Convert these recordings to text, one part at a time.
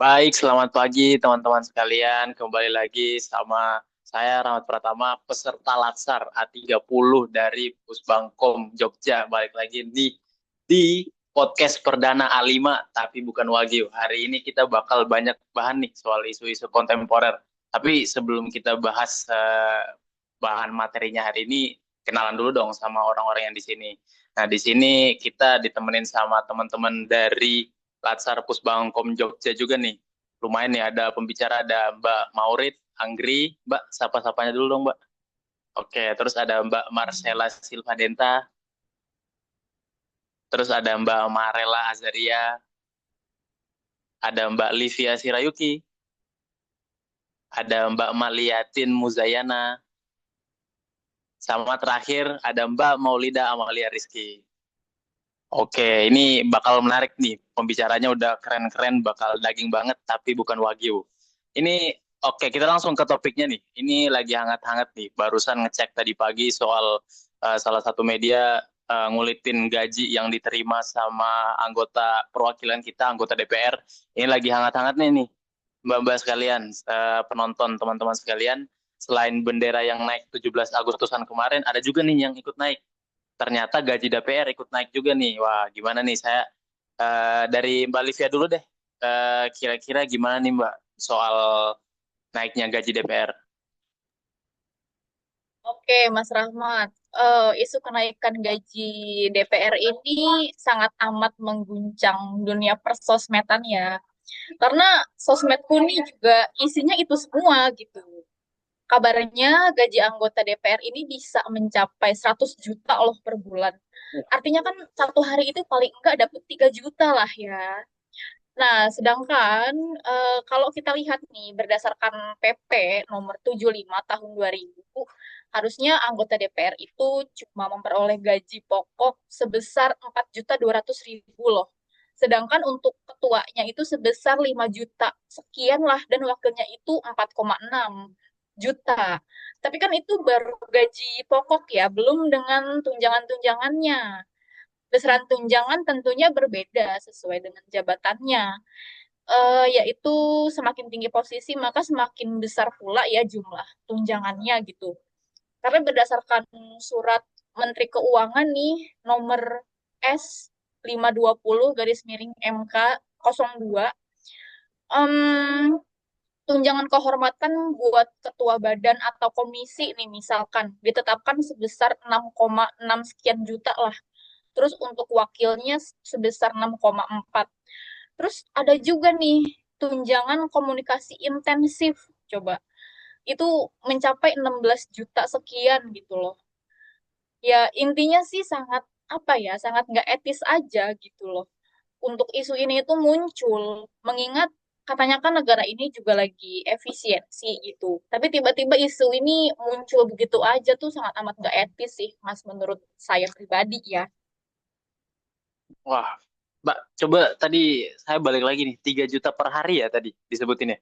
Baik, selamat pagi teman-teman sekalian. Kembali lagi sama saya Rahmat Pratama, peserta Latsar A30 dari Pusbangkom Jogja. Balik lagi di podcast perdana A5, tapi bukan Wagyu. Hari ini kita bakal banyak bahan nih soal isu-isu kontemporer. Tapi sebelum kita bahas bahan materinya hari ini, kenalan dulu dong sama orang-orang yang di sini. Nah, di sini kita ditemenin sama teman-teman dari Latsar Pusbangkom Jogja juga nih. Lumayan nih ada pembicara, ada Mbak Maurid Anggri. Mbak, sapa-sapanya dulu dong Mbak. Oke, terus ada Mbak Marcela Silvadenta, terus ada Mbak Marela Azaria, ada Mbak Livia Sirayuki, ada Mbak Maliatin Muzayana, sama terakhir ada Mbak Maulida Amalia Rizky. Oke, ini bakal menarik nih. Pembicaranya udah keren-keren, bakal daging banget, tapi bukan wagyu. Ini, oke, kita langsung ke topiknya nih. Ini lagi hangat-hangat nih. Barusan ngecek tadi pagi soal salah satu media ngulitin gaji yang diterima sama anggota perwakilan kita, anggota DPR. Ini lagi hangat-hangatnya nih, Mbak-mbak sekalian, penonton, teman-teman sekalian. Selain bendera yang naik 17 Agustusan kemarin, ada juga nih yang ikut naik, ternyata gaji DPR ikut naik juga nih. Wah, gimana nih saya dari Mbak Livia dulu deh. Kira-kira gimana nih Mbak soal naiknya gaji DPR? Oke, Mas Rahmat. Isu kenaikan gaji DPR ini sangat amat mengguncang dunia persosmedan ya. Karena sosmedku ini juga isinya itu semua gitu. Kabarnya gaji anggota DPR ini bisa mencapai 100 juta loh per bulan. Artinya kan satu hari itu paling enggak dapat 3 juta lah ya. Nah, sedangkan kalau kita lihat nih berdasarkan PP nomor 75 tahun 2000, harusnya anggota DPR itu cuma memperoleh gaji pokok sebesar 4.200.000 loh. Sedangkan untuk ketuanya itu sebesar 5 juta sekian lah dan wakilnya itu 4,6 juta. Tapi kan itu baru gaji pokok ya, belum dengan tunjangan-tunjangannya. Besaran tunjangan tentunya berbeda sesuai dengan jabatannya, yaitu semakin tinggi posisi maka semakin besar pula ya jumlah tunjangannya gitu. Karena berdasarkan surat Menteri Keuangan nih nomor S 520 garis miring MK 02, em, tunjangan kehormatan buat ketua badan atau komisi nih misalkan ditetapkan sebesar 6,6 sekian juta lah. Terus untuk wakilnya sebesar 6,4. Terus ada juga nih tunjangan komunikasi intensif. Coba. Itu mencapai 16 juta sekian gitu loh. Ya intinya sih sangat apa ya, sangat nggak etis aja gitu loh. Untuk isu ini itu muncul, mengingat katanya kan negara ini juga lagi efisiensi gitu. Tapi tiba-tiba isu ini muncul begitu aja tuh sangat amat nggak etis sih, Mas, menurut saya pribadi ya. Wah, Mbak, coba tadi saya balik lagi nih, 3 juta per hari ya tadi disebutin ya?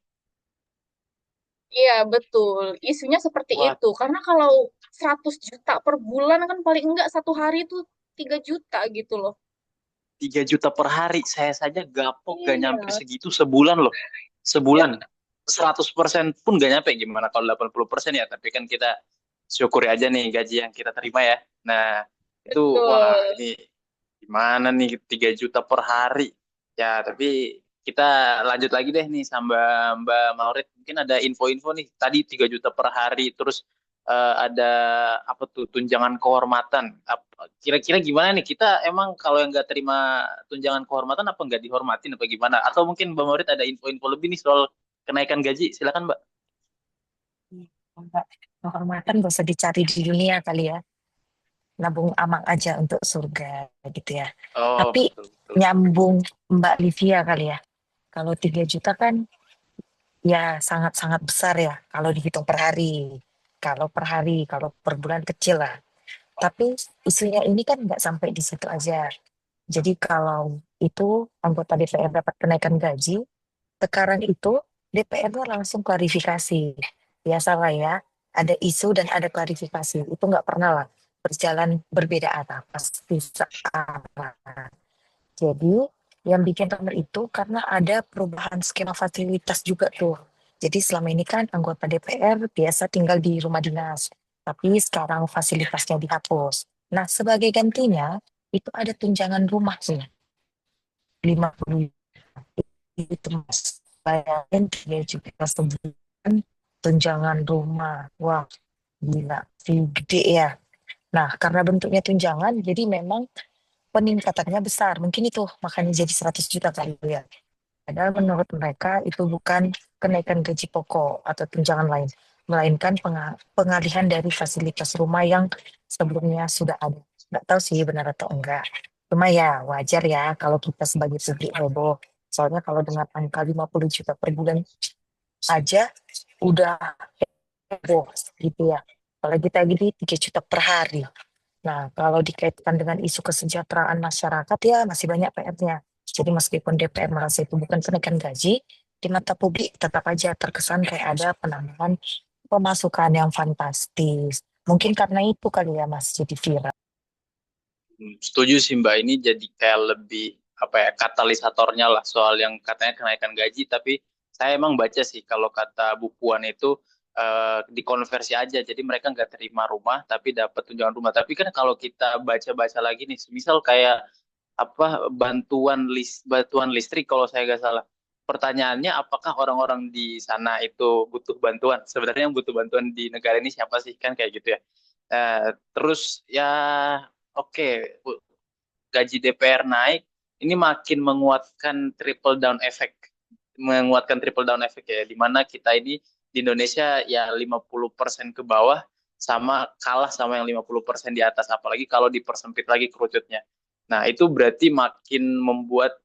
Iya, betul. Isunya seperti Wah, itu. Karena kalau 100 juta per bulan kan paling enggak satu hari itu 3 juta gitu loh. 3 juta per hari. Saya saja gapok gak nyampe Iya, segitu sebulan loh. Sebulan. 100% pun gak nyampe. Gimana kalau 80% ya? Tapi kan kita syukuri aja nih gaji yang kita terima ya. Nah, itu wah betul. ini gimana nih 3 juta per hari. Ya, tapi kita lanjut lagi deh nih sama Mbak Maurid. Mungkin ada info-info nih. Tadi 3 juta per hari. Terus ada apa tuh tunjangan kehormatan. Kira-kira gimana nih? Kita emang kalau yang nggak terima tunjangan kehormatan apa nggak dihormatin apa gimana? Atau mungkin Mbak Maurid ada info-info lebih nih soal kenaikan gaji? Silakan Mbak. Enggak, kehormatan gak usah dicari di dunia kali ya. Nabung amak aja untuk surga gitu ya. Oh, Tapi betul betul. nyambung Mbak Livia kali ya. Kalau 3 juta kan ya sangat-sangat besar ya kalau dihitung per hari. Kalau per hari, kalau per bulan kecil lah. Tapi isunya ini kan nggak sampai di situ aja. Jadi kalau itu anggota DPR dapat kenaikan gaji, sekarang itu DPR-nya langsung klarifikasi. Biasalah ya, ada isu dan ada klarifikasi. Itu nggak pernah lah berjalan berbeda arah, pasti searah. Jadi Yang bikin ramai itu karena ada perubahan skema fasilitas juga tuh. Jadi selama ini kan anggota DPR biasa tinggal di rumah dinas, tapi sekarang fasilitasnya dihapus. Nah, sebagai gantinya itu ada tunjangan rumah sih, 50 itu Mas. Bayangin dia juga sebulan tunjangan rumah. Wah, gila, sih gede ya. Nah, karena bentuknya tunjangan, jadi memang peningkatannya besar. Mungkin itu makanya jadi 100 juta kali itu ya. Padahal menurut mereka itu bukan kenaikan gaji pokok atau tunjangan lain, melainkan pengalihan dari fasilitas rumah yang sebelumnya sudah ada. Nggak tahu sih benar atau enggak. Cuma ya wajar ya kalau kita sebagai publik heboh. Soalnya kalau dengan angka 50 juta per bulan aja udah heboh gitu ya. Kalau kita gini 3 juta per hari. Nah, kalau dikaitkan dengan isu kesejahteraan masyarakat ya masih banyak PR-nya. Jadi meskipun DPR merasa itu bukan kenaikan gaji, di mata publik tetap aja terkesan kayak ada penambahan pemasukan yang fantastis. Mungkin karena itu kali ya Mas jadi viral. Setuju sih Mbak, ini jadi kayak lebih apa ya, katalisatornya lah soal yang katanya kenaikan gaji. Tapi saya emang baca sih kalau kata Bu Puan itu dikonversi aja, jadi mereka nggak terima rumah tapi dapat tunjangan rumah. Tapi kan kalau kita baca-baca lagi nih, misal kayak apa, bantuan listrik kalau saya nggak salah. Pertanyaannya, apakah orang-orang di sana itu butuh bantuan? Sebenarnya yang butuh bantuan di negara ini siapa sih, kan kayak gitu ya. Terus ya, oke, gaji DPR naik, ini makin menguatkan trickle down effect ya, di mana kita ini di Indonesia ya 50% ke bawah sama kalah sama yang 50% di atas, apalagi kalau dipersempit lagi kerucutnya. Nah, itu berarti makin membuat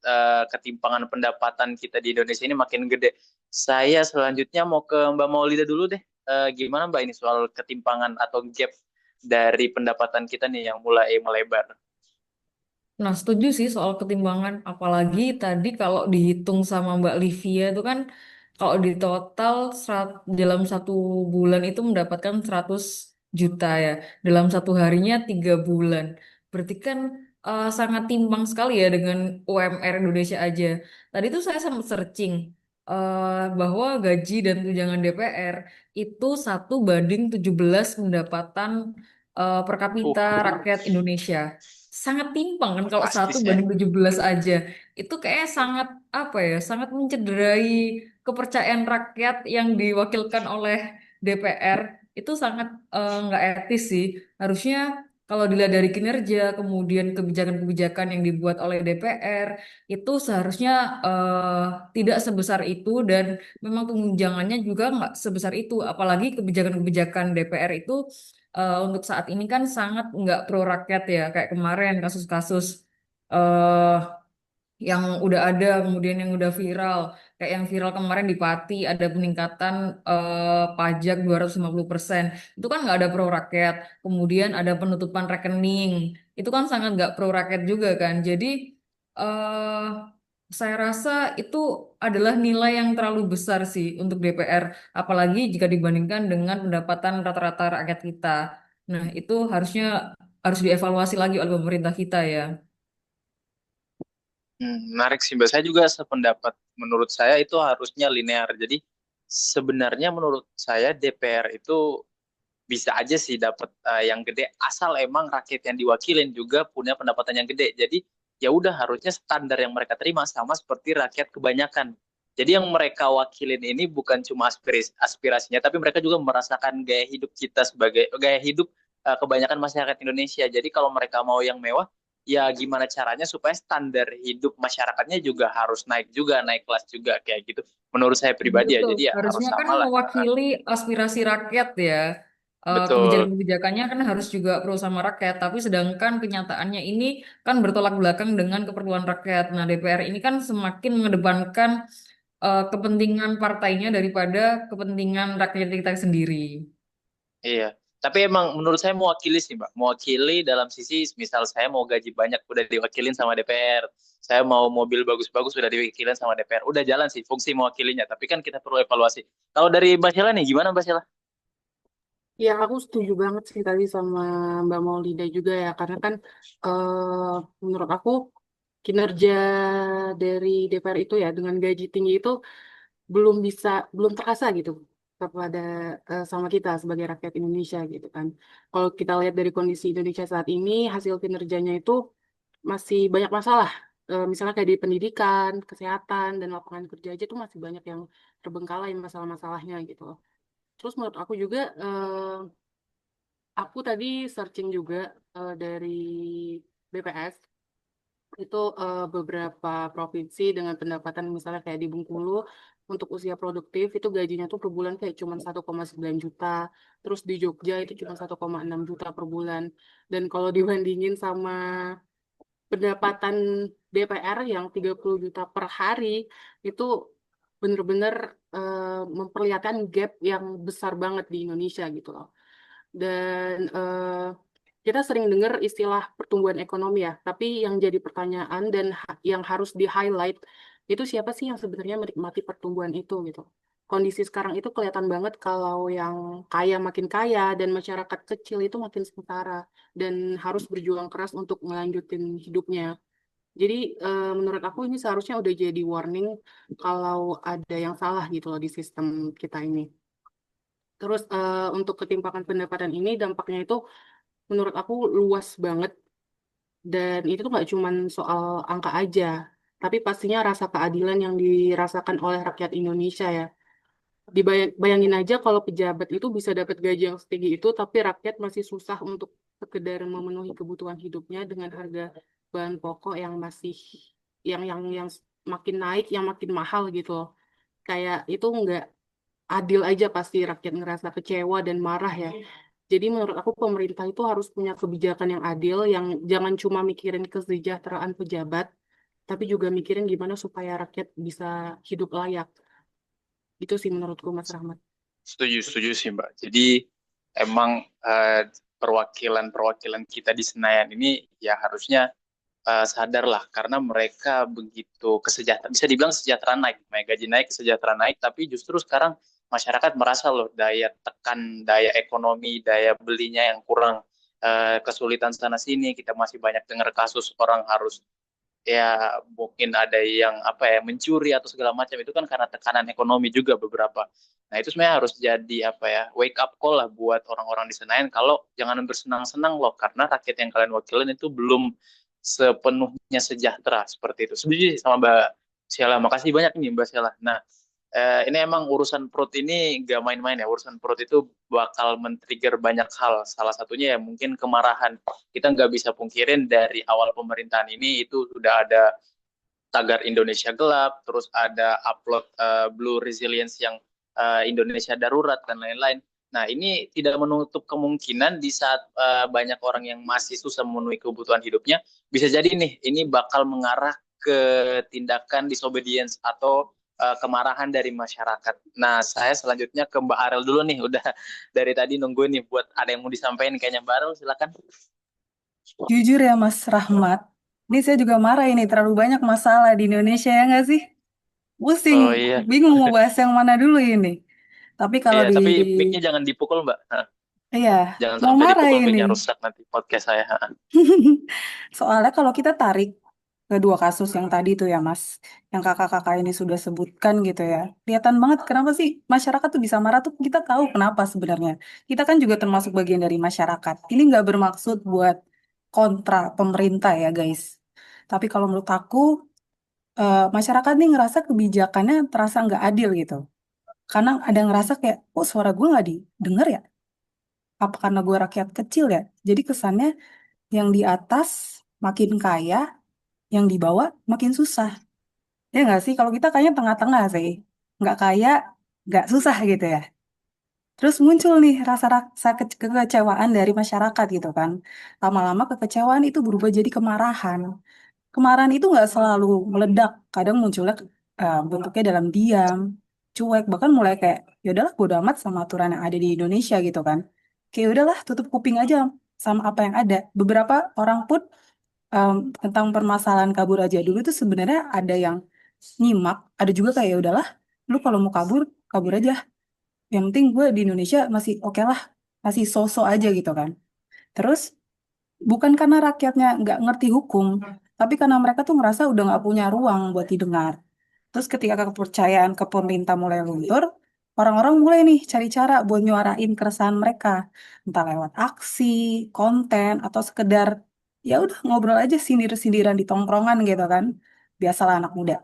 ketimpangan pendapatan kita di Indonesia ini makin gede. Saya selanjutnya mau ke Mbak Maulida dulu deh. Gimana Mbak ini soal ketimpangan atau gap dari pendapatan kita nih yang mulai melebar? Nah, setuju sih soal ketimbangan. Apalagi tadi kalau dihitung sama Mbak Livia itu kan kalau di total dalam satu bulan itu mendapatkan 100 juta ya. Dalam satu harinya 3 bulan. Berarti kan sangat timpang sekali ya dengan UMR Indonesia aja. Tadi tuh saya sempat searching bahwa gaji dan tunjangan DPR itu 1 banding 17 pendapatan per kapita rakyat Indonesia. Sangat timpang kan kalau satu Fantastis ya. banding 17 aja. Itu kayak sangat apa ya, sangat mencederai kepercayaan rakyat yang diwakilkan oleh DPR. Itu sangat nggak etis sih. Harusnya kalau dilihat dari kinerja, kemudian kebijakan-kebijakan yang dibuat oleh DPR, itu seharusnya tidak sebesar itu dan memang tunjangannya juga nggak sebesar itu. Apalagi kebijakan-kebijakan DPR itu untuk saat ini kan sangat nggak pro rakyat ya, kayak kemarin kasus-kasus eh yang udah ada, kemudian yang udah viral, kayak yang viral kemarin di Pati ada peningkatan pajak 250%, itu kan nggak ada pro rakyat. Kemudian ada penutupan rekening, itu kan sangat nggak pro rakyat juga kan. Jadi eh saya rasa itu adalah nilai yang terlalu besar sih untuk DPR, apalagi jika dibandingkan dengan pendapatan rata-rata rakyat kita. Nah, itu harus dievaluasi lagi oleh pemerintah kita ya. Menarik sih Mbak. Saya juga sependapat. Menurut saya itu harusnya linear. Jadi sebenarnya menurut saya DPR itu bisa aja sih dapat yang gede, asal emang rakyat yang diwakilin juga punya pendapatan yang gede. Jadi ya udah, harusnya standar yang mereka terima sama seperti rakyat kebanyakan. Jadi yang mereka wakilin ini bukan cuma aspirasinya, tapi mereka juga merasakan gaya hidup kita sebagai gaya hidup kebanyakan masyarakat Indonesia. Jadi kalau mereka mau yang mewah, ya gimana caranya supaya standar hidup masyarakatnya juga harus naik juga, naik kelas juga kayak gitu. Menurut saya pribadi ya. Betul, Jadi ya harus harusnya kan sama lah. mewakili aspirasi rakyat ya. Betul. Kebijakan-kebijakannya kan harus juga pro sama rakyat, tapi sedangkan kenyataannya ini kan bertolak belakang dengan keperluan rakyat. Nah, DPR ini kan semakin mengedepankan kepentingan partainya daripada kepentingan rakyat kita sendiri. Iya, tapi emang menurut saya mewakili sih, Mbak. Mewakili dalam sisi, misal saya mau gaji banyak, udah diwakilin sama DPR. Saya mau mobil bagus-bagus, udah diwakilin sama DPR. Udah jalan sih fungsi mewakilinya, tapi kan kita perlu evaluasi. Kalau dari Mbak Sheila nih, gimana Mbak Sheila? Ya, aku setuju banget sih tadi sama Mbak Maulida juga ya, karena kan menurut aku kinerja dari DPR itu ya dengan gaji tinggi itu belum terasa gitu kepada sama kita sebagai rakyat Indonesia gitu kan. Kalau kita lihat dari kondisi Indonesia saat ini, hasil kinerjanya itu masih banyak masalah. Misalnya kayak di pendidikan, kesehatan, dan lapangan kerja aja tuh masih banyak yang terbengkalai masalah-masalahnya gitu loh. Terus menurut aku juga, aku tadi searching juga dari BPS, itu beberapa provinsi dengan pendapatan misalnya kayak di Bengkulu, untuk usia produktif itu gajinya tuh per bulan kayak cuma 1,9 juta. Terus di Jogja itu cuma 1,6 juta per bulan. Dan kalau dibandingin sama pendapatan DPR yang 30 juta per hari, itu bener-bener memperlihatkan gap yang besar banget di Indonesia gitu loh. Dan kita sering dengar istilah pertumbuhan ekonomi ya, tapi yang jadi pertanyaan dan yang harus di-highlight itu siapa sih yang sebenarnya menikmati pertumbuhan itu gitu. Kondisi sekarang itu kelihatan banget kalau yang kaya makin kaya dan masyarakat kecil itu makin sengsara dan harus berjuang keras untuk melanjutin hidupnya. Jadi menurut aku ini seharusnya udah jadi warning kalau ada yang salah gitu loh di sistem kita ini. Terus untuk ketimpangan pendapatan ini dampaknya itu menurut aku luas banget, dan itu tuh nggak cuman soal angka aja, tapi pastinya rasa keadilan yang dirasakan oleh rakyat Indonesia ya. Bayangin aja kalau pejabat itu bisa dapat gaji yang setinggi itu, tapi rakyat masih susah untuk sekedar memenuhi kebutuhan hidupnya dengan harga bahan pokok yang masih yang makin naik, yang makin mahal gitu loh. Kayak itu nggak adil aja, pasti rakyat ngerasa kecewa dan marah ya. Jadi menurut aku pemerintah itu harus punya kebijakan yang adil, yang jangan cuma mikirin kesejahteraan pejabat, tapi juga mikirin gimana supaya rakyat bisa hidup layak. Itu sih menurutku Mas Rahmat. Setuju sih Mbak. Jadi emang perwakilan-perwakilan kita di Senayan ini ya harusnya sadar lah karena mereka begitu kesejahteraan, bisa dibilang kesejahteraan naik, gaji naik, kesejahteraan naik, tapi justru sekarang masyarakat merasa loh daya tekan, daya ekonomi, daya belinya yang kurang, kesulitan sana sini. Kita masih banyak dengar kasus orang harus ya mungkin ada yang apa ya mencuri atau segala macam, itu kan karena tekanan ekonomi juga beberapa. Nah itu sebenarnya harus jadi apa ya wake up call lah buat orang-orang di Senayan kalau jangan bersenang-senang loh karena rakyat yang kalian wakilin itu belum sepenuhnya sejahtera seperti itu. Setuju sih sama Mbak Sheila. Makasih banyak nih Mbak Sheila. Nah ini emang urusan perut ini gak main-main ya. Urusan perut itu bakal men-trigger banyak hal. Salah satunya ya mungkin kemarahan. Kita nggak bisa pungkirin dari awal pemerintahan ini itu sudah ada tagar Indonesia Gelap, terus ada upload Blue Resilience yang Indonesia Darurat dan lain-lain. Nah, ini tidak menutup kemungkinan di saat banyak orang yang masih susah memenuhi kebutuhan hidupnya, bisa jadi nih, ini bakal mengarah ke tindakan disobedience atau kemarahan dari masyarakat. Nah, saya selanjutnya ke Mbak Arel dulu nih, udah dari tadi nungguin nih buat ada yang mau disampaikan kayaknya. Mbak Arel, silakan. Jujur ya Mas Rahmat, ini saya juga marah ini terlalu banyak masalah di Indonesia ya nggak sih? Pusing, Oh iya, bingung mau bahas yang mana dulu ini. Tapi kalau iya, tapi mic-nya jangan dipukul, Mbak. iya, Jangan mau sampai marah dipukul ini. mic-nya rusak nanti podcast saya. Soalnya kalau kita tarik ke dua kasus yang tadi tuh ya Mas, yang kakak-kakak ini sudah sebutkan gitu ya. Kelihatan banget kenapa sih masyarakat tuh bisa marah tuh, kita tahu kenapa sebenarnya. Kita kan juga termasuk bagian dari masyarakat. Ini nggak bermaksud buat kontra pemerintah ya guys. Tapi kalau menurut aku, masyarakat nih ngerasa kebijakannya terasa nggak adil gitu. Karena ada yang ngerasa kayak, oh suara gue nggak didengar ya? Apa karena gue rakyat kecil ya? Jadi kesannya yang di atas makin kaya, yang di bawah makin susah. Ya nggak sih? Kalau kita kayaknya tengah-tengah sih. Nggak kaya, nggak susah gitu ya. Terus muncul nih rasa-rasa kekecewaan dari masyarakat gitu kan. Lama-lama kekecewaan itu berubah jadi kemarahan. Kemarahan itu nggak selalu meledak. Kadang munculnya bentuknya dalam diam, cuek, bahkan mulai kayak, ya udahlah bodo amat sama aturan yang ada di Indonesia gitu kan. Kayak udahlah tutup kuping aja sama apa yang ada. Beberapa orang pun tentang permasalahan kabur aja dulu tuh sebenarnya ada yang nyimak, ada juga kayak ya udahlah, lu kalau mau kabur kabur aja. Yang penting gue di Indonesia masih oke lah, masih so-so aja gitu kan. Terus bukan karena rakyatnya nggak ngerti hukum, Tapi karena mereka tuh ngerasa udah nggak punya ruang buat didengar. Terus ketika kepercayaan ke pemerintah mulai luntur, orang-orang mulai nih cari cara buat nyuarain keresahan mereka, entah lewat aksi, konten, atau sekedar ya udah ngobrol aja sindir-sindiran di tongkrongan gitu kan. Biasalah anak muda.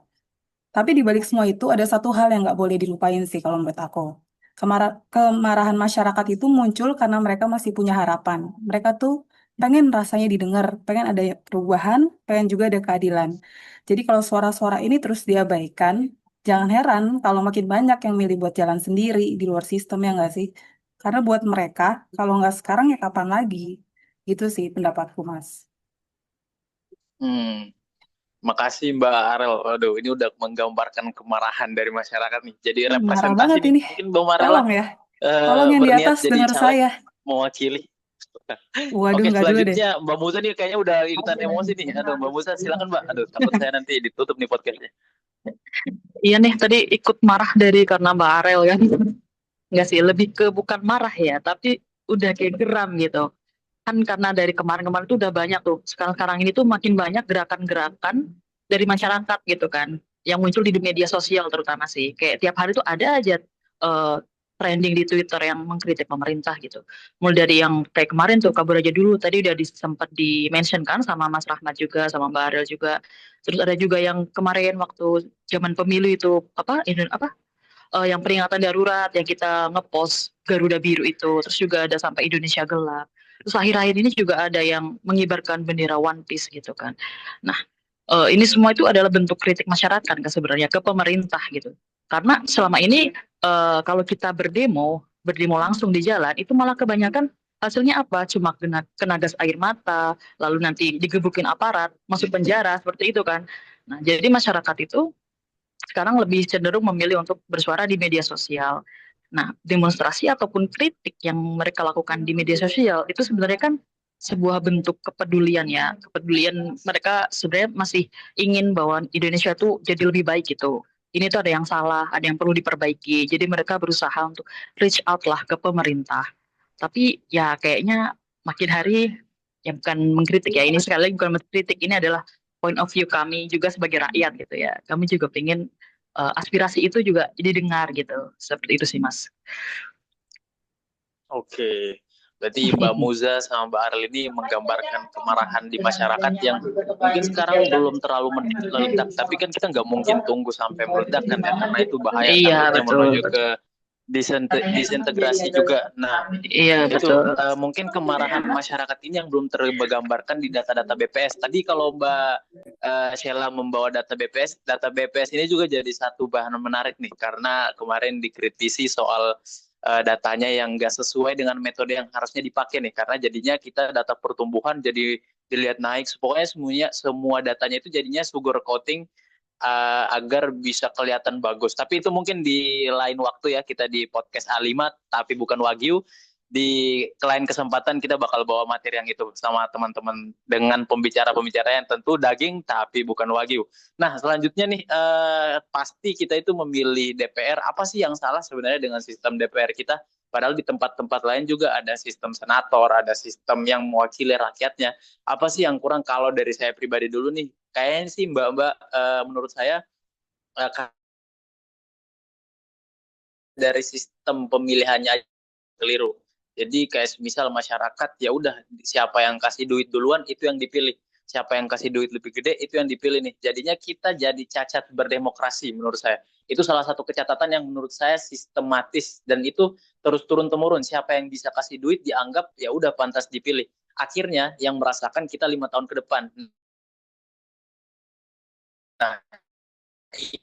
Tapi di balik semua itu ada satu hal yang nggak boleh dilupain sih kalau menurut aku. Kemarahan masyarakat itu muncul karena mereka masih punya harapan. Mereka tuh pengen rasanya didengar, pengen ada perubahan, pengen juga ada keadilan. Jadi kalau suara-suara ini terus diabaikan, jangan heran kalau makin banyak yang milih buat jalan sendiri di luar sistem ya nggak sih? Karena buat mereka, kalau nggak sekarang ya kapan lagi? Gitu sih pendapatku, Mas. Hmm, makasih Mbak Arel. Waduh, ini udah menggambarkan kemarahan dari masyarakat nih. Jadi Marah representasi banget nih. ini. Mungkin Mbak Marela Tolong ya. Tolong yang di berniat atas jadi dengar caleg saya. mewakili. Waduh, Oke, nggak dulu deh. selanjutnya Mbak Musa nih kayaknya udah ikutan emosi nih. Aduh, Mbak Musa silakan Mbak. Aduh, takut saya nanti ditutup nih podcastnya. Iya nih, tadi ikut marah dari karena Mbak Arel kan. Enggak sih, lebih ke bukan marah ya, tapi udah kayak geram gitu. Kan karena dari kemarin-kemarin tuh udah banyak tuh. Sekarang-sekarang ini tuh makin banyak gerakan-gerakan dari masyarakat gitu kan. Yang muncul di media sosial terutama sih. Kayak tiap hari tuh ada aja eh, trending di Twitter yang mengkritik pemerintah gitu. Mulai dari yang kayak kemarin tuh kabur aja dulu. Tadi udah sempat di-mention kan sama Mas Rahmat juga, sama Mbak Arel juga. Terus ada juga yang kemarin waktu zaman pemilu itu yang peringatan darurat yang kita ngepost Garuda Biru itu, terus juga ada sampai Indonesia Gelap. Terus akhir-akhir ini juga ada yang mengibarkan bendera One Piece gitu kan. Nah, ini semua itu adalah bentuk kritik masyarakat kan sebenarnya ke pemerintah gitu. Karena selama ini kalau kita berdemo langsung di jalan itu malah kebanyakan hasilnya apa? Cuma kena gas air mata, lalu nanti digebukin aparat, masuk penjara seperti itu kan. Nah, jadi masyarakat itu sekarang lebih cenderung memilih untuk bersuara di media sosial. Nah, demonstrasi ataupun kritik yang mereka lakukan di media sosial itu sebenarnya kan sebuah bentuk kepedulian ya. Kepedulian mereka sebenarnya masih ingin bahwa Indonesia tuh jadi lebih baik gitu. Ini tuh ada yang salah, ada yang perlu diperbaiki. Jadi mereka berusaha untuk reach out lah ke pemerintah. Tapi ya kayaknya makin hari ya bukan mengkritik ya. Ini sekali lagi bukan mengkritik, ini adalah point of view kami juga sebagai rakyat gitu ya. Kami juga pengen aspirasi itu juga didengar gitu. Seperti itu sih, Mas. Oke. Berarti Mbak Muza sama Mbak Arel ini menggambarkan kemarahan di masyarakat yang mungkin sekarang belum terlalu meledak, tapi kan kita nggak mungkin tunggu sampai meledak kan ya, karena itu bahaya Iya, takutnya betul. menuju ke disintegrasi juga. Nah, Iya, itu betul. mungkin kemarahan masyarakat ini yang belum tergambarkan di data-data BPS. Tadi kalau Mbak Sheila membawa data BPS ini juga jadi satu bahan menarik nih, karena kemarin dikritisi soal datanya yang nggak sesuai dengan metode yang harusnya dipakai nih, karena jadinya kita data pertumbuhan jadi dilihat naik, pokoknya semuanya semua datanya itu jadinya sugar coating agar bisa kelihatan bagus. Tapi itu mungkin di lain waktu ya, kita di podcast A5 tapi bukan Wagyu. Di lain kesempatan kita bakal bawa materi yang itu sama teman-teman dengan pembicara-pembicara yang tentu daging tapi bukan Wagyu. Nah, selanjutnya nih pasti kita itu memilih DPR. Apa sih yang salah sebenarnya dengan sistem DPR kita? Padahal di tempat-tempat lain juga ada sistem senator, ada sistem yang mewakili rakyatnya. Apa sih yang kurang kalau dari saya pribadi dulu nih? Kayaknya sih Mbak-Mbak menurut saya dari sistem pemilihannya aja keliru. Jadi kayak misal masyarakat ya udah siapa yang kasih duit duluan itu yang dipilih. Siapa yang kasih duit lebih gede itu yang dipilih nih. Jadinya kita jadi cacat berdemokrasi menurut saya. Itu salah satu kecatatan yang menurut saya sistematis dan itu terus turun temurun. Siapa yang bisa kasih duit dianggap ya udah pantas dipilih. Akhirnya yang merasakan kita 5 tahun ke depan. Nah,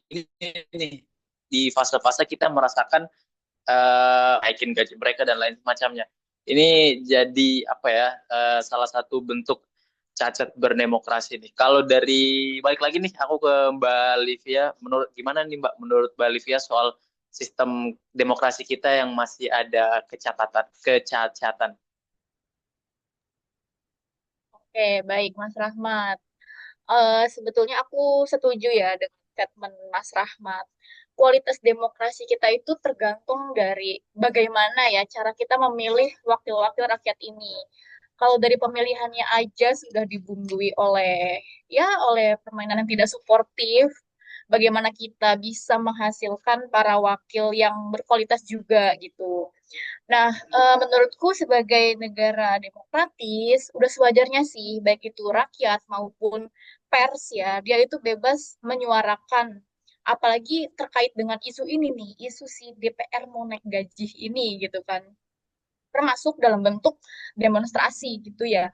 ini di fase-fase kita merasakan naikin gaji mereka dan lain semacamnya. Ini jadi apa ya salah satu bentuk cacat berdemokrasi nih. Kalau dari balik lagi nih aku ke Mbak Livia, menurut gimana nih Mbak menurut Mbak Livia soal sistem demokrasi kita yang masih ada kecacatan. Oke, baik Mas Rahmat. Sebetulnya aku setuju ya dengan statement Mas Rahmat. Kualitas demokrasi kita itu tergantung dari bagaimana ya cara kita memilih wakil-wakil rakyat ini. Kalau dari pemilihannya aja sudah dibumbui oleh permainan yang tidak suportif, bagaimana kita bisa menghasilkan para wakil yang berkualitas juga gitu. Nah, menurutku sebagai negara demokratis, udah sewajarnya sih, baik itu rakyat maupun pers ya, dia itu bebas menyuarakan, apalagi terkait dengan isu ini nih, isu si DPR mau naik gaji ini gitu kan, termasuk dalam bentuk demonstrasi gitu ya.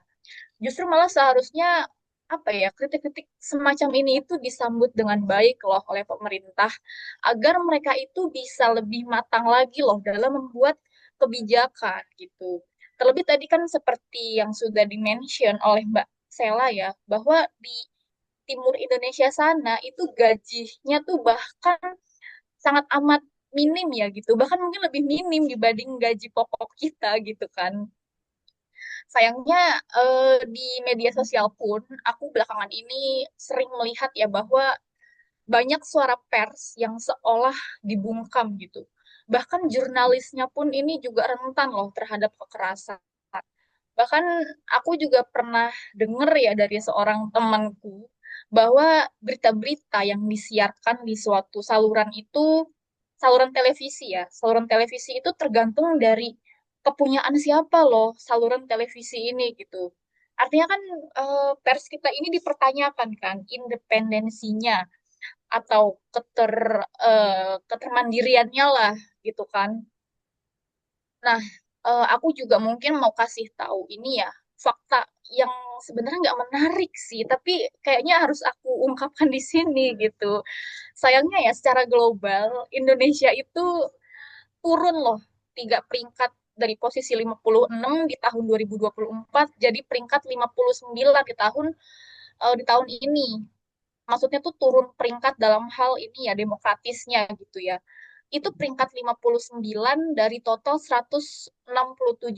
Justru malah seharusnya apa ya, kritik-kritik semacam ini itu disambut dengan baik loh oleh pemerintah agar mereka itu bisa lebih matang lagi loh dalam membuat kebijakan gitu. Terlebih tadi kan seperti yang sudah dimention oleh Mbak Sela ya, bahwa di timur Indonesia sana itu gajinya tuh bahkan sangat amat minim ya gitu. Bahkan mungkin lebih minim dibanding gaji pokok kita gitu kan. Sayangnya di media sosial pun aku belakangan ini sering melihat ya bahwa banyak suara pers yang seolah dibungkam gitu. Bahkan jurnalisnya pun ini juga rentan loh terhadap kekerasan. Bahkan aku juga pernah dengar ya dari seorang temanku bahwa berita-berita yang disiarkan di suatu saluran itu, saluran televisi ya, saluran televisi itu tergantung dari kepunyaan siapa loh saluran televisi ini gitu. Artinya kan pers kita ini dipertanyakan kan independensinya atau ketermandiriannya lah gitu kan. Nah, aku juga mungkin mau kasih tahu ini ya, fakta yang sebenarnya nggak menarik sih, tapi kayaknya harus aku ungkapkan di sini gitu. Sayangnya ya, secara global, Indonesia itu turun loh 3 peringkat dari posisi 56 di tahun 2024 jadi peringkat 59 di tahun ini. Maksudnya tuh turun peringkat dalam hal ini ya demokratisnya gitu ya. Itu peringkat 59 dari total 167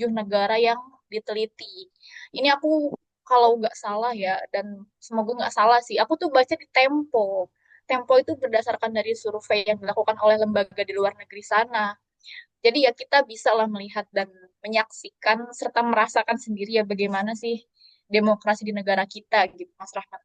negara yang diteliti. Ini aku kalau nggak salah ya, dan semoga nggak salah sih, aku tuh baca di Tempo. Tempo itu berdasarkan dari survei yang dilakukan oleh lembaga di luar negeri sana. Jadi ya kita bisa lah melihat dan menyaksikan serta merasakan sendiri ya bagaimana sih demokrasi di negara kita gitu, Mas Rahmat.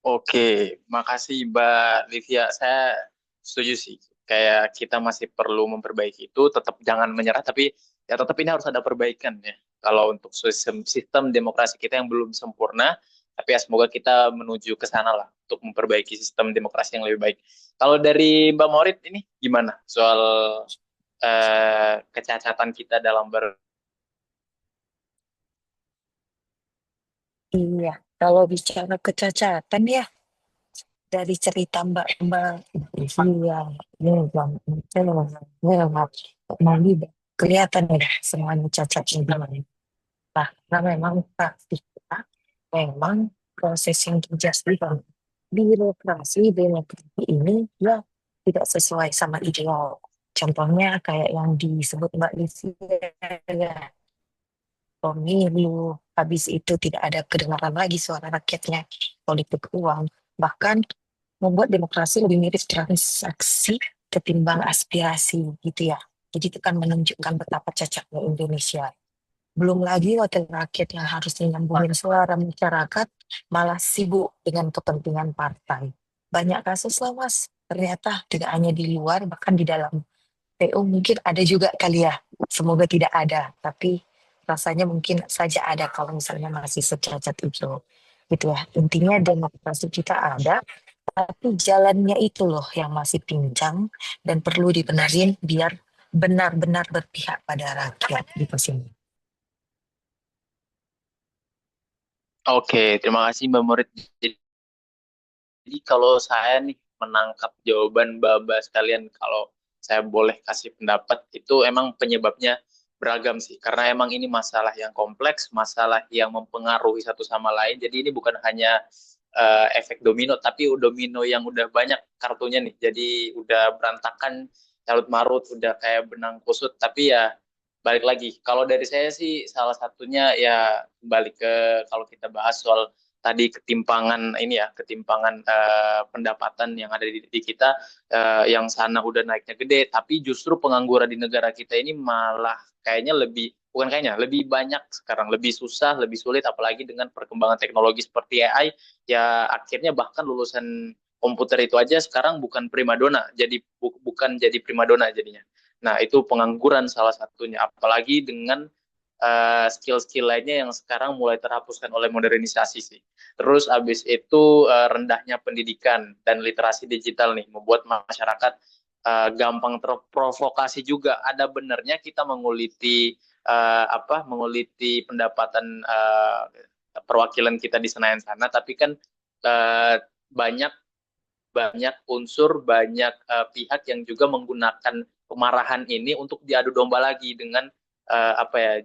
Oke, makasih Mbak Livia. Saya setuju sih. Kayak kita masih perlu memperbaiki itu, tetap jangan menyerah, tapi ya tetap ini harus ada perbaikan ya. Kalau untuk sistem demokrasi kita yang belum sempurna, tapi ya semoga kita menuju ke sana lah untuk memperbaiki sistem demokrasi yang lebih baik. Kalau dari Mbak Morit ini gimana soal kecacatan kita dalam Iya, kalau bicara kecacatan ya dari cerita Mbak iya, ini Bang, Mali kelihatan ya semuanya cacat gimana. Nah, karena memang praktiknya memang proses yang terjadi dalam birokrasi ini ya tidak sesuai sama ideal. Contohnya kayak yang disebut Mbak Lisi ya, pemilu, habis itu tidak ada kedengaran lagi suara rakyatnya, politik uang, bahkan membuat demokrasi lebih mirip transaksi ketimbang aspirasi gitu ya. Jadi itu kan menunjukkan betapa cacatnya Indonesia. Belum lagi wakil rakyat yang harusnya nyambungin suara masyarakat malah sibuk dengan kepentingan partai. Banyak kasus lah Mas, ternyata tidak hanya di luar, bahkan di dalam PU mungkin ada juga kali ya. Semoga tidak ada, tapi rasanya mungkin saja ada kalau misalnya masih secacat itu. Gitu ya. Intinya demokrasi kita ada, tapi jalannya itu loh yang masih pincang dan perlu dibenarin biar benar-benar berpihak pada rakyat gitu sih. Oke, terima kasih Mbak Morit. Jadi kalau saya nih menangkap jawaban Baba sekalian, kalau saya boleh kasih pendapat, itu emang penyebabnya beragam sih. Karena emang ini masalah yang kompleks, masalah yang mempengaruhi satu sama lain. Jadi ini bukan hanya efek domino, tapi domino yang udah banyak kartunya nih. Jadi udah berantakan, carut marut, udah kayak benang kusut. Tapi ya balik lagi. Kalau dari saya sih salah satunya ya balik ke kalau kita bahas soal tadi ketimpangan ini ya, ketimpangan pendapatan yang ada di kita, yang sana udah naiknya gede, tapi justru pengangguran di negara kita ini malah kayaknya lebih bukan kayaknya, lebih banyak sekarang, lebih susah, lebih sulit, apalagi dengan perkembangan teknologi seperti AI, ya akhirnya bahkan lulusan komputer itu aja sekarang bukan primadona, jadi bukan jadi primadona jadinya. Nah, itu pengangguran salah satunya, apalagi dengan skill-skill lainnya yang sekarang mulai terhapuskan oleh modernisasi sih. Terus abis itu rendahnya pendidikan dan literasi digital nih membuat masyarakat gampang terprovokasi juga. Ada benernya kita menguliti menguliti pendapatan perwakilan kita di Senayan sana, tapi kan uh, banyak banyak unsur, banyak pihak yang juga menggunakan kemarahan ini untuk diadu domba lagi dengan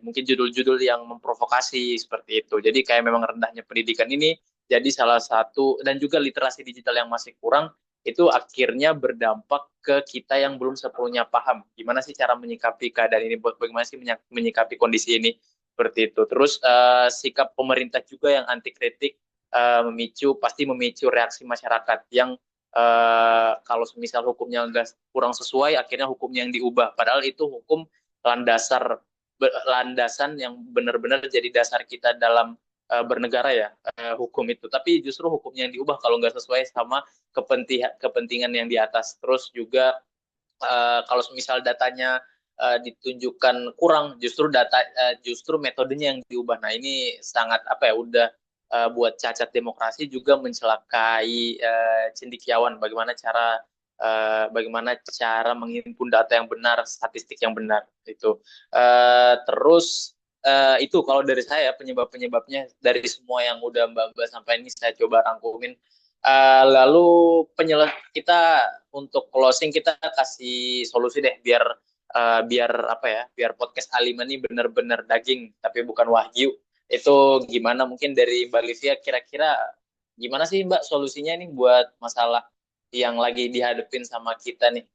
mungkin judul-judul yang memprovokasi seperti itu. Jadi kayak memang rendahnya pendidikan ini jadi salah satu, dan juga literasi digital yang masih kurang, itu akhirnya berdampak ke kita yang belum sepenuhnya paham gimana sih cara menyikapi keadaan ini, bagaimana sih menyikapi kondisi ini seperti itu. Terus sikap pemerintah juga yang anti kritik pasti memicu reaksi masyarakat yang kalau misal hukumnya nggak kurang sesuai, akhirnya hukumnya yang diubah. Padahal itu hukum landasan yang benar-benar jadi dasar kita dalam bernegara ya, hukum itu. Tapi justru hukumnya yang diubah kalau nggak sesuai sama kepentingan yang di atas. Terus juga kalau misal datanya ditunjukkan kurang, justru metodenya yang diubah. Nah, ini sangat udah buat cacat demokrasi, juga mencelakai cendekiawan bagaimana cara menghimpun data yang benar, statistik yang benar itu. Terus itu kalau dari saya penyebab-penyebabnya dari semua yang udah Mbak sampai ini saya coba rangkumin. Lalu kita untuk closing kita kasih solusi deh biar biar podcast Alima ini benar-benar daging tapi bukan wahyu. Itu gimana, mungkin dari Mbak Livia kira-kira gimana sih Mbak solusinya nih buat masalah yang lagi dihadapin sama kita nih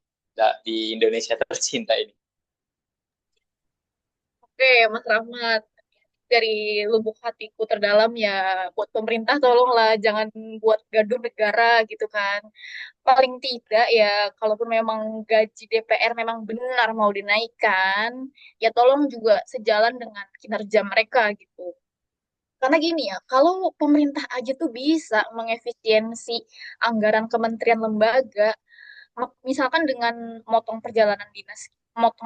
di Indonesia tercinta ini? Oke, Mas Rahmat, dari lubuk hatiku terdalam ya, buat pemerintah tolonglah jangan buat gaduh negara gitu kan. Paling tidak ya, kalaupun memang gaji DPR memang benar mau dinaikkan, ya tolong juga sejalan dengan kinerja mereka gitu. Karena gini ya, kalau pemerintah aja tuh bisa mengefisiensi anggaran kementerian lembaga, misalkan dengan memotong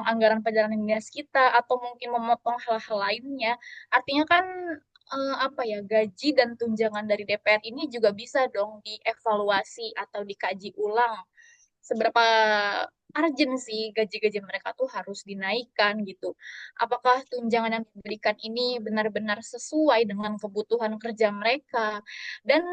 anggaran perjalanan dinas kita, atau mungkin memotong hal-hal lainnya, artinya kan gaji dan tunjangan dari DPR ini juga bisa dong dievaluasi atau dikaji ulang seberapa urgent sih gaji-gaji mereka tuh harus dinaikkan gitu. Apakah tunjangan yang diberikan ini benar-benar sesuai dengan kebutuhan kerja mereka? Dan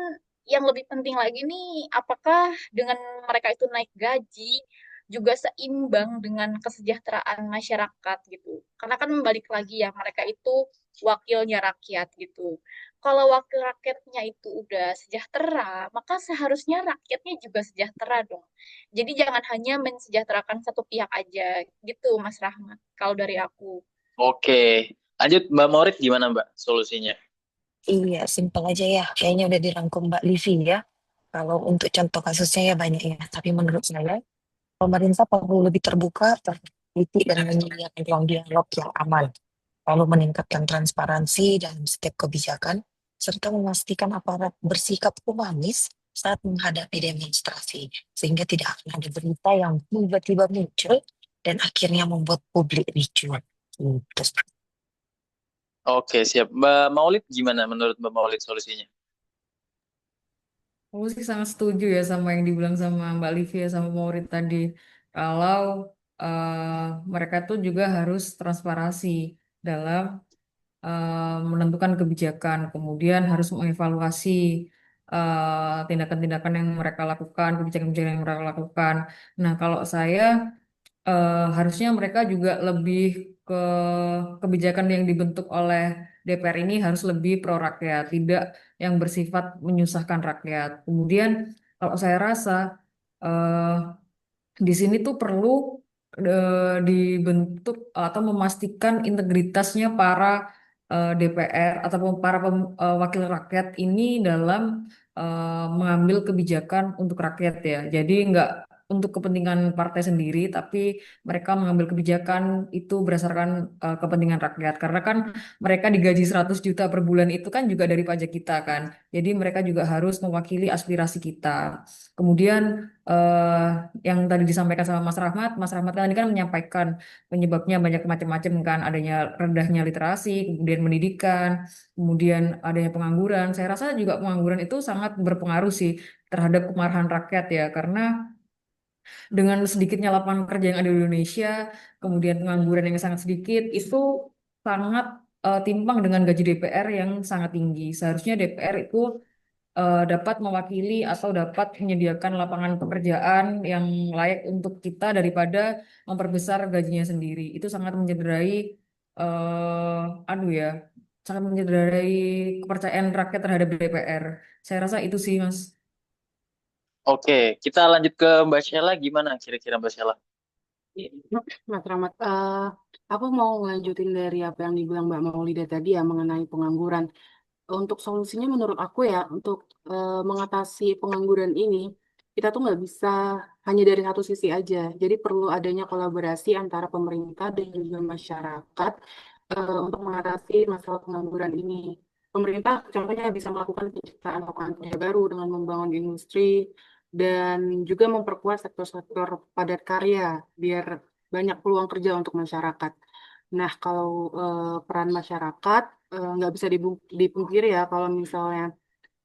yang lebih penting lagi nih, apakah dengan mereka itu naik gaji juga seimbang dengan kesejahteraan masyarakat gitu. Karena kan balik lagi ya, mereka itu wakilnya rakyat gitu. Kalau wakil rakyatnya itu udah sejahtera, maka seharusnya rakyatnya juga sejahtera dong. Jadi jangan hanya mensejahterakan satu pihak aja gitu, Mas Rahmat. Kalau dari aku. Oke, lanjut Mbak Maurit, gimana Mbak solusinya? Iya, simpel aja ya. Kayaknya udah dirangkum Mbak Livi ya. Kalau untuk contoh kasusnya ya banyak ya. Tapi menurut saya, pemerintah perlu lebih terbuka, terteliti, dan menyediakan ruang dialog yang aman. Lalu meningkatkan transparansi dalam setiap kebijakan, serta memastikan aparat bersikap humanis saat menghadapi demonstrasi. Sehingga tidak akan ada berita yang tiba-tiba muncul dan akhirnya membuat publik ricuh. Gitu. Oke, siap. Mbak Maulid gimana menurut Mbak Maulid solusinya? Aku sih sangat setuju ya sama yang dibilang sama Mbak Livia sama Maurid tadi. Kalau mereka tuh juga harus transparansi dalam menentukan kebijakan, kemudian harus mengevaluasi tindakan-tindakan yang mereka lakukan, kebijakan-kebijakan yang mereka lakukan. Nah, kalau saya harusnya mereka juga lebih ke kebijakan yang dibentuk oleh DPR ini harus lebih pro rakyat, tidak yang bersifat menyusahkan rakyat. Kemudian kalau saya rasa eh, di sini tuh perlu dibentuk atau memastikan integritasnya para DPR ataupun para wakil rakyat ini dalam mengambil kebijakan untuk rakyat ya. Jadi untuk kepentingan partai sendiri, tapi mereka mengambil kebijakan itu berdasarkan kepentingan rakyat. Karena kan mereka digaji 100 juta per bulan itu kan juga dari pajak kita kan. Jadi mereka juga harus mewakili aspirasi kita. Kemudian yang tadi disampaikan sama Mas Rahmat kan tadi kan menyampaikan penyebabnya banyak macam-macam kan, adanya rendahnya literasi, kemudian pendidikan, kemudian adanya pengangguran. Saya rasa juga pengangguran itu sangat berpengaruh sih terhadap kemarahan rakyat ya, karena dengan sedikitnya lapangan kerja yang ada di Indonesia, kemudian pengangguran yang sangat sedikit, itu sangat timpang dengan gaji DPR yang sangat tinggi. Seharusnya DPR itu dapat mewakili atau dapat menyediakan lapangan pekerjaan yang layak untuk kita daripada memperbesar gajinya sendiri. Itu sangat mencederai, ya, sangat mencederai kepercayaan rakyat terhadap DPR. Saya rasa itu sih, Mas. Oke, kita lanjut ke Mbak Sheila. Gimana kira-kira Mbak Sheila? Mas Rahmat, aku mau lanjutin dari apa yang dibilang Mbak Maulida tadi ya mengenai pengangguran. Untuk solusinya menurut aku ya, untuk mengatasi pengangguran ini, kita tuh nggak bisa hanya dari satu sisi aja. Jadi perlu adanya kolaborasi antara pemerintah dan juga masyarakat untuk mengatasi masalah pengangguran ini. Pemerintah contohnya bisa melakukan penciptaan lapangan kerja baru dengan membangun industri dan juga memperkuat sektor-sektor padat karya biar banyak peluang kerja untuk masyarakat. Nah, kalau peran masyarakat nggak bisa dipungkiri ya kalau misalnya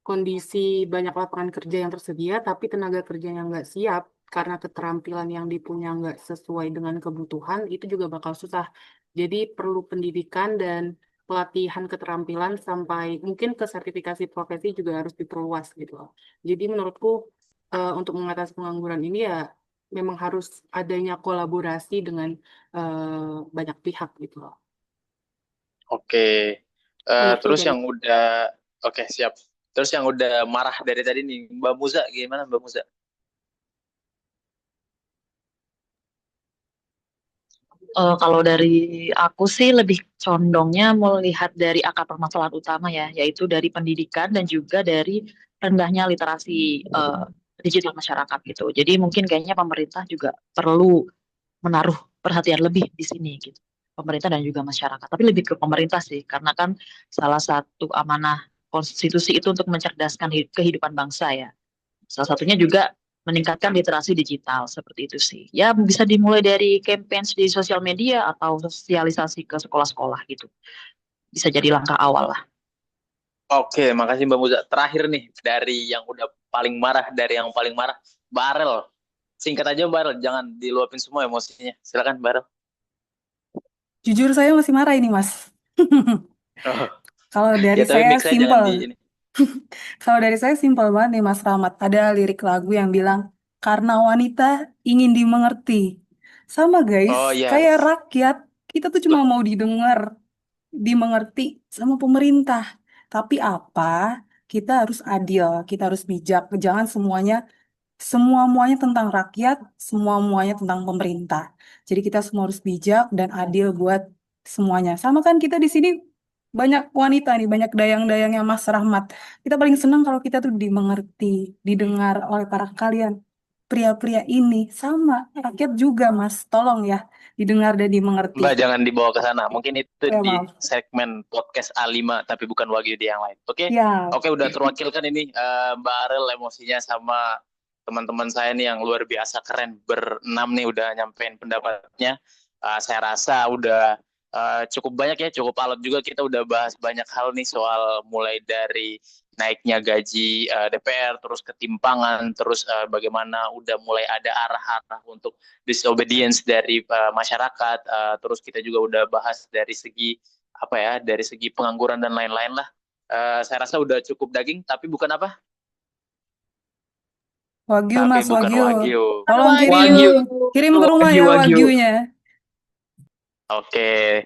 kondisi banyak lapangan kerja yang tersedia, tapi tenaga kerja yang nggak siap karena keterampilan yang dipunya nggak sesuai dengan kebutuhan, itu juga bakal susah. Jadi perlu pendidikan dan pelatihan keterampilan sampai mungkin ke sertifikasi profesi juga harus diperluas gitu loh. Jadi menurutku untuk mengatasi pengangguran ini ya memang harus adanya kolaborasi dengan banyak pihak gitu loh. Oke, Menurutku terus dari yang udah, oke siap. Terus yang udah marah dari tadi nih, Mbak Muza, gimana Mbak Muza? Kalau dari aku sih lebih condongnya melihat dari akar permasalahan utama ya, yaitu dari pendidikan dan juga dari rendahnya literasi digital masyarakat gitu. Jadi mungkin kayaknya pemerintah juga perlu menaruh perhatian lebih di sini gitu. Pemerintah dan juga masyarakat. Tapi lebih ke pemerintah sih, karena kan salah satu amanah konstitusi itu untuk mencerdaskan kehidupan bangsa ya. Salah satunya juga meningkatkan literasi digital seperti itu sih. Ya bisa dimulai dari campaign di sosial media atau sosialisasi ke sekolah-sekolah gitu. Bisa jadi langkah awal lah. Oke, makasih Mbak Muza. Terakhir nih, dari yang udah paling marah, Barel. Singkat aja Barel, jangan diluapin semua emosinya. Silakan Barel. Jujur saya masih marah ini, Mas. Oh, Kalau dari ya tapi saya mix-nya jangan di simple. ini. Kalau dari saya simpel banget nih Mas Rahmat. Ada lirik lagu yang bilang, karena wanita ingin dimengerti. Sama guys, Oh kayak yes. rakyat, kita tuh cuma mau didengar, dimengerti sama pemerintah. Tapi apa? Kita harus adil, kita harus bijak. Jangan semua-muanya tentang rakyat, semua-muanya tentang pemerintah. Jadi kita semua harus bijak dan adil buat semuanya. Sama kan kita di sini banyak wanita nih, banyak dayang-dayangnya Mas Rahmat. Kita paling senang kalau kita tuh dimengerti, didengar oleh para kalian. Pria-pria ini sama rakyat juga Mas, tolong ya didengar dan dimengerti. Mbak jangan dibawa ke sana. Mungkin itu Ya di maaf. segmen podcast A5 tapi bukan Wagyu di yang lain. Oke? Ya, Oke, udah terwakilkan ini Mbak Arel emosinya sama teman-teman saya nih yang luar biasa keren berenam nih udah nyampein pendapatnya. Saya rasa udah cukup banyak ya, cukup alot juga kita udah bahas banyak hal nih soal mulai dari naiknya gaji DPR, terus ketimpangan, terus bagaimana udah mulai ada arah-arah untuk disobedience dari masyarakat, terus kita juga udah bahas dari segi apa ya, dari segi pengangguran dan lain-lain lah. Saya rasa udah cukup daging, tapi bukan apa? Wagyu Tapi Mas, bukan Wagyu. Wagyu. Tolong Wagyu, kirim ke rumah ya Wagyu. Wagyunya. Oke.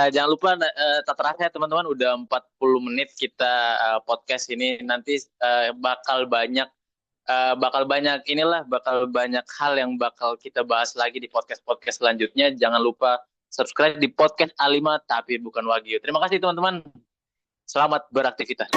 Jangan lupa terasa teman-teman udah 40 menit kita podcast ini nanti bakal banyak bakal banyak hal yang bakal kita bahas lagi di podcast-podcast selanjutnya. Jangan lupa subscribe di podcast A5 tapi bukan Wagyu. Terima kasih teman-teman. Selamat beraktivitas.